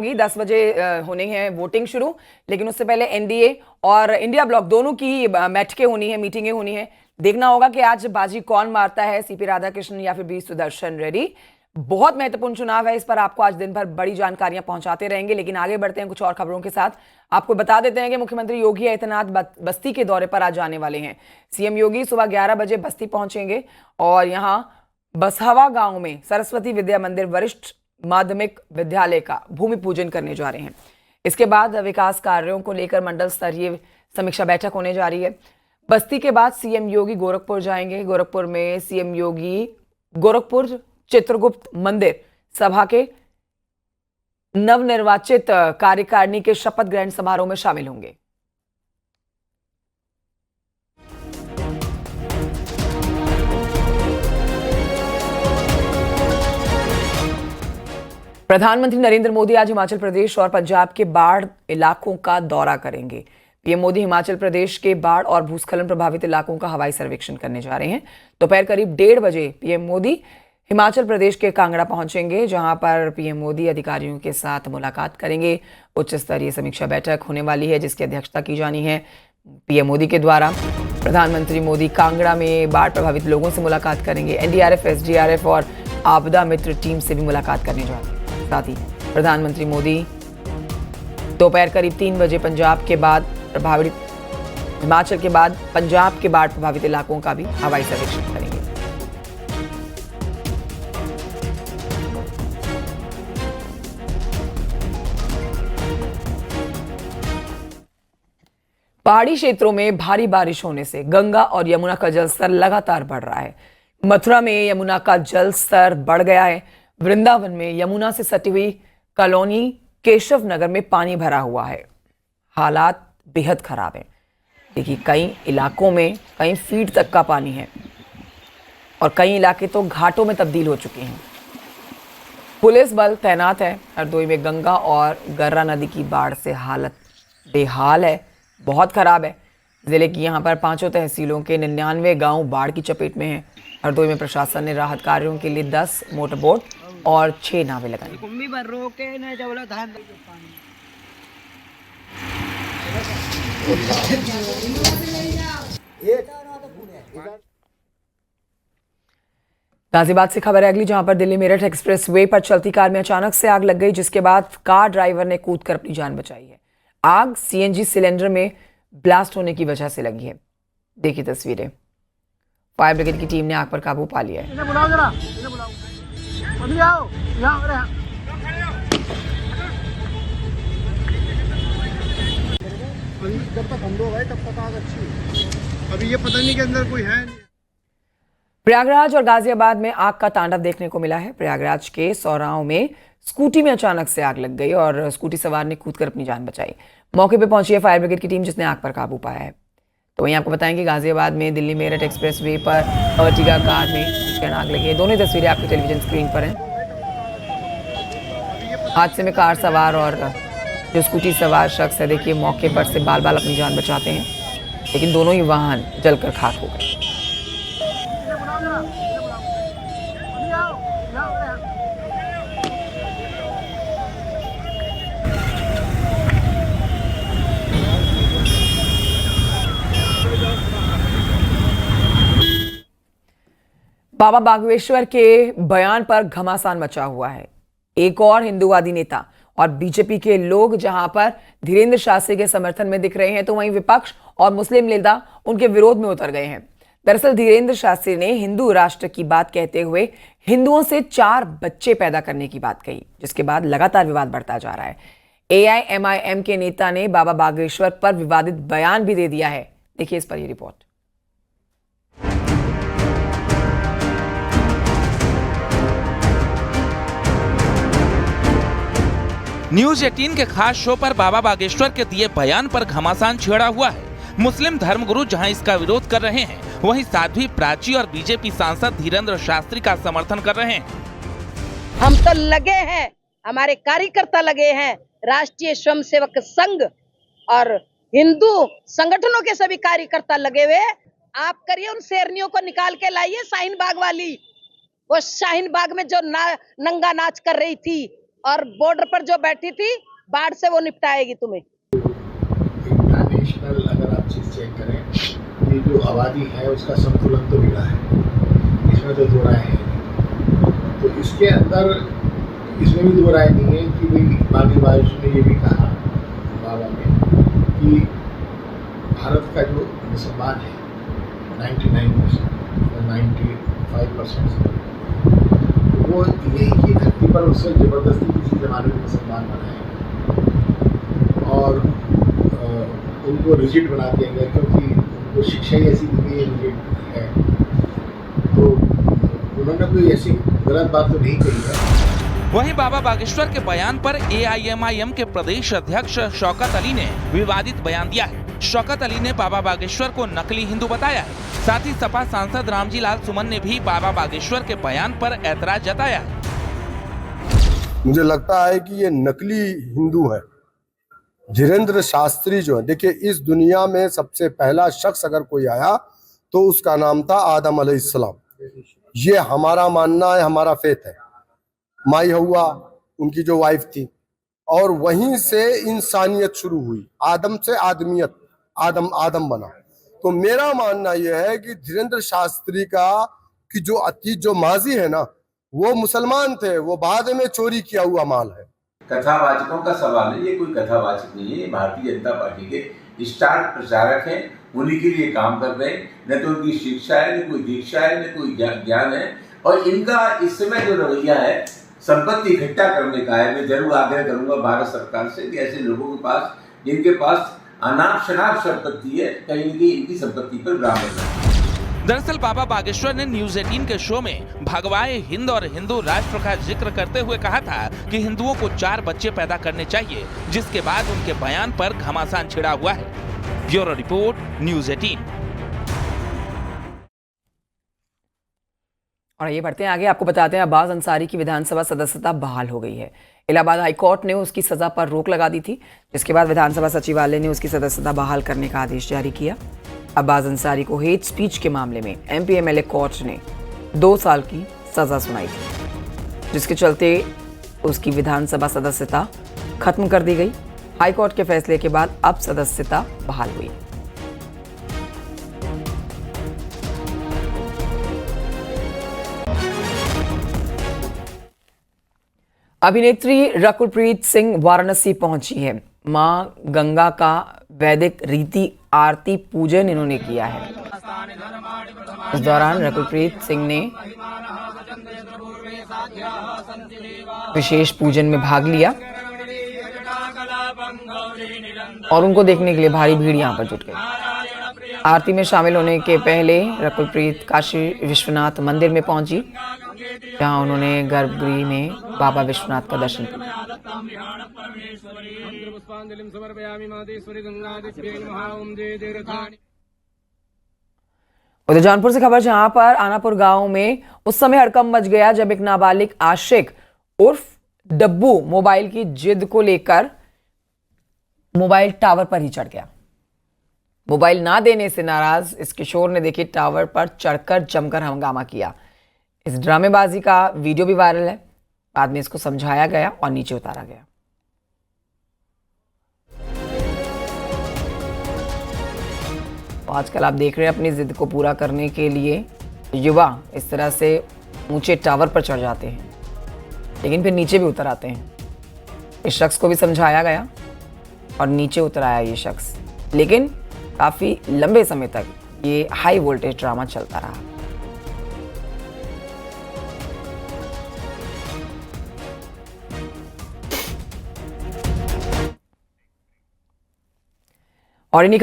10 बजे होनी है वोटिंग शुरू, लेकिन उससे पहले एनडीए और इंडिया ब्लॉक दोनों की बैठकें होनी है, मीटिंगें होनी है। देखना होगा कि आज बाजी कौन मारता है, सीपी राधाकृष्णन या फिर बी सुदर्शन रेड्डी। बहुत महत्वपूर्ण चुनाव है, इस पर आपको आज दिन भर बड़ी जानकारियां पहुंचाते रहेंगे। लेकिन आगे बढ़ते हैं कुछ और खबरों के साथ। आपको बता देते हैं कि मुख्यमंत्री योगी आदित्यनाथ बस्ती के दौरे पर आज जाने वाले हैं। सीएम योगी सुबह 11 बजे बस्ती पहुंचेंगे और यहां बसहवा गांव में सरस्वती विद्या मंदिर वरिष्ठ माध्यमिक विद्यालय का भूमि पूजन करने जा रहे हैं। इसके बाद विकास कार्यों को लेकर मंडल स्तरीय समीक्षा बैठक होने जा रही है। बस्ती के बाद सीएम योगी गोरखपुर जाएंगे। गोरखपुर में सीएम योगी गोरखपुर चित्रगुप्त मंदिर सभा के नवनिर्वाचित कार्यकारिणी के शपथ ग्रहण समारोह में शामिल होंगे। प्रधानमंत्री नरेंद्र मोदी आज हिमाचल प्रदेश और पंजाब के बाढ़ इलाकों का दौरा करेंगे। पीएम मोदी हिमाचल प्रदेश के बाढ़ और भूस्खलन प्रभावित इलाकों का हवाई सर्वेक्षण करने जा रहे हैं। दोपहर करीब 1:30 बजे पीएम मोदी हिमाचल प्रदेश के कांगड़ा पहुंचेंगे, जहां पर पीएम मोदी अधिकारियों के साथ मुलाकात करेंगे। उच्च स्तरीय समीक्षा बैठक होने वाली है, जिसकी अध्यक्षता की जानी है पीएम मोदी के द्वारा। प्रधानमंत्री मोदी कांगड़ा में बाढ़ प्रभावित लोगों से मुलाकात करेंगे। एनडीआरएफ, एसडीआरएफ और आपदा मित्र टीम से भी मुलाकात करने जा रहे हैं। साथ ही प्रधानमंत्री मोदी दोपहर करीब 3 बजे पंजाब के बाद प्रभावित हिमाचल के बाद पंजाब के बाढ़ प्रभावित इलाकों का भी हवाई सर्वेक्षण करेंगे। पहाड़ी क्षेत्रों में भारी बारिश होने से गंगा और यमुना का जलस्तर लगातार बढ़ रहा है। मथुरा में यमुना का जलस्तर बढ़ गया है। वृंदावन में यमुना से सटी हुई कॉलोनी केशव नगर में पानी भरा हुआ है। हालात बेहद खराब हैं। देखिए, कई इलाकों में कई फीट तक का पानी है और कई इलाके तो घाटों में तब्दील हो चुके हैं। पुलिस बल तैनात है। हरदोई में गंगा और गर्रा नदी की बाढ़ से हालत बेहाल है, बहुत खराब है। जिले की यहां पर 5 तहसीलों के 99 गांव बाढ़ की चपेट में हैं। हरदोई में प्रशासन ने राहत कार्यों के लिए 10 मोटर बोट और 6 नावें लगाई। गाजियाबाद से खबर है अगली, जहां पर दिल्ली मेरठ एक्सप्रेस वे पर चलती कार में अचानक से आग लग गई, जिसके बाद कार ड्राइवर ने कूदकर अपनी जान बचाई है। आग सीएनजी सिलेंडर में ब्लास्ट होने की वजह से लगी है। देखिए तस्वीरें। फायर ब्रिगेड की टीम ने आग पर काबू पा लिया है। जब तक बंद हो गए तब तक आग अच्छी। अभी ये पता नहीं के अंदर कोई है। प्रयागराज और गाजियाबाद में आग का तांडव देखने को मिला है। प्रयागराज के सौराव में स्कूटी में अचानक से आग लग गई और स्कूटी सवार ने कूदकर अपनी जान बचाई। मौके पर पहुंची है फायर ब्रिगेड की टीम, जिसने आग पर काबू पाया है। तो वहीं आपको बताएं कि गाजियाबाद में दिल्ली मेरठ एक्सप्रेस वे पर अर्टिगा कार में भीषण आग लगी है। दोनों तस्वीरें आपकी टेलीविजन स्क्रीन पर हैं। हादसे में कार सवार और जो स्कूटी सवार शख्स है, देखिए मौके पर से बाल बाल अपनी जान बचाते हैं, लेकिन दोनों ही वाहन जलकर खाक हो गए। बाबा बागेश्वर के बयान पर घमासान मचा हुआ है। एक और हिंदूवादी नेता और बीजेपी के लोग जहां पर धीरेन्द्र शास्त्री के समर्थन में दिख रहे हैं, तो वहीं विपक्ष और मुस्लिम नेता उनके विरोध में उतर गए हैं। दरअसल धीरेन्द्र शास्त्री ने हिंदू राष्ट्र की बात कहते हुए हिंदुओं से 4 बच्चे पैदा करने की बात कही, जिसके बाद लगातार विवाद बढ़ता जा रहा है। एआईएमआईएम के नेता ने बाबा बागेश्वर पर विवादित बयान भी दे दिया है। देखिए इस पर यह रिपोर्ट। न्यूज 18 के खास शो पर बाबा बागेश्वर के दिए बयान पर घमासान छिड़ा हुआ है। मुस्लिम धर्मगुरु जहां इसका विरोध कर रहे हैं, वहीं साध्वी प्राची और बीजेपी सांसद धीरेन्द्र शास्त्री का समर्थन कर रहे हैं। हम तो लगे हैं, हमारे कार्यकर्ता लगे हैं, राष्ट्रीय स्वयंसेवक संघ और हिंदू संगठनों के सभी कार्यकर्ता लगे हुए। आप करिए, उन शेरनियों को निकाल के लाइए। शाहीन बाग वाली, वो शाहीन बाग में जो नंगा नाच कर रही थी, और बॉर्डर पर जो बैठी थी बाढ़ से वो निपटाएगी तुम्हें। इंटरनेशनल अगर आप चीज़ चेक करें, ये जो आबादी है उसका संतुलन तो बिगड़ा है, इसमें तो दो राय है। तो इसके अंदर इसमें भी दो राय नहीं है कि भाई बागी बारिश ने ये भी कहा बाबा ने कि भारत का जो मुसलमान है 99% 95% वो यही की धरती पर उससे ज़बरदस्ती किसी ज़माने में मुसलमान बनाए और उनको रिजिड बना दिया गया, क्योंकि उनको शिक्षा ही ऐसी दी गई रिजिड है। तो उन्होंने कोई ऐसी गलत बात तो नहीं कही है। वहीं बाबा बागेश्वर के बयान पर AIMIM के प्रदेश अध्यक्ष शौकत अली ने विवादित बयान दिया है। शौकत अली ने बाबा बागेश्वर को नकली हिंदू बताया है। साथ ही सपा सांसद रामजी लाल सुमन ने भी बाबा बागेश्वर के बयान पर ऐतराज जताया है। मुझे लगता है कि ये नकली हिंदू है। धीरेन्द्र शास्त्री जो है, देखिए इस दुनिया में सबसे पहला शख्स अगर कोई आया तो उसका नाम था आदम अलैहिस्सलाम। ये हमारा मानना है, हमारा फेथ है। माई हवा उनकी जो वाइफ थी, और वहीं से इंसानियत शुरू हुई, आदम से आदमियत, आदम बना। तो मेरा मानना यह है कि धीरेन्द्र शास्त्री का कि जो अतीत जो माजी है ना, वो मुसलमान थे, वो बाद में चोरी किया हुआ माल है। कथावाचकों का सवाल है, ये कोई कथावाचक नहीं है, ये भारतीय जनता पार्टी के स्टार प्रचारक हैं, उन्हीं के लिए काम कर रहे हैं। न तो उनकी शिक्षा है, न कोई दीक्षा है, न कोई ज्ञान है। और इनका इस समय जो रवैया है संपत्ति इकट्ठा करने का है। मैं जरूर आग्रह करूंगा भारत सरकार से कि ऐसे लोगों के पास जिनके पास अनाप शनाप संपत्ति है, कहीं न कहीं इनकी संपत्ति पर ग्राम है। दरअसल बाबा बागेश्वर ने न्यूज 18 के शो में भगवाए हिंद और हिंदू राष्ट्र का जिक्र करते हुए कहा था कि हिंदुओं को 4 बच्चे पैदा करने चाहिए, जिसके बाद उनके बयान पर घमासान छिड़ा हुआ है। Bureau report, news 18। और ये बढ़ते हैं आगे, आपको बताते हैं अब्बास अंसारी की विधानसभा सदस्यता बहाल हो गई है। इलाहाबाद हाईकोर्ट ने उसकी सजा पर रोक लगा दी थी, जिसके बाद विधानसभा सचिवालय ने उसकी सदस्यता बहाल करने का आदेश जारी किया। अब्बास अंसारी को हेट स्पीच के मामले में MP MLA कोर्ट ने 2 साल की सजा सुनाई थी, जिसके चलते उसकी विधानसभा सदस्यता खत्म कर दी गई। हाईकोर्ट के फैसले के बाद अब सदस्यता बहाल हुई। अभिनेत्री रकुलप्रीत सिंह वाराणसी पहुंची है। मां गंगा का वैदिक रीति आरती पूजन इन्होंने किया है। इस दौरान रकुलप्रीत सिंह ने विशेष पूजन में भाग लिया और उनको देखने के लिए भारी भीड़ यहां पर जुट गई। आरती में शामिल होने के पहले रकुलप्रीत काशी विश्वनाथ मंदिर में पहुंची, जहां उन्होंने गर्भगृह में बाबा विश्वनाथ का दर्शन किया। उधर जौनपुर से खबर, जहां पर आनापुर गांव में उस समय हड़कंप मच गया जब एक नाबालिग आशिक उर्फ डब्बू मोबाइल की जिद को लेकर मोबाइल टावर पर ही चढ़ गया। मोबाइल ना देने से नाराज इस किशोर ने देखिए टावर पर चढ़कर जमकर हंगामा किया। इस ड्रामेबाजी का वीडियो भी वायरल है। बाद में इसको समझाया गया और नीचे उतारा गया। तो आजकल आप देख रहे हैं अपनी जिद को पूरा करने के लिए युवा इस तरह से ऊंचे टावर पर चढ़ जाते हैं, लेकिन फिर नीचे भी उतर आते हैं। इस शख्स को भी समझाया गया और नीचे उतर आया ये शख्स, लेकिन काफ़ी लंबे समय तक ये हाई वोल्टेज ड्रामा चलता रहा। और इन्हीं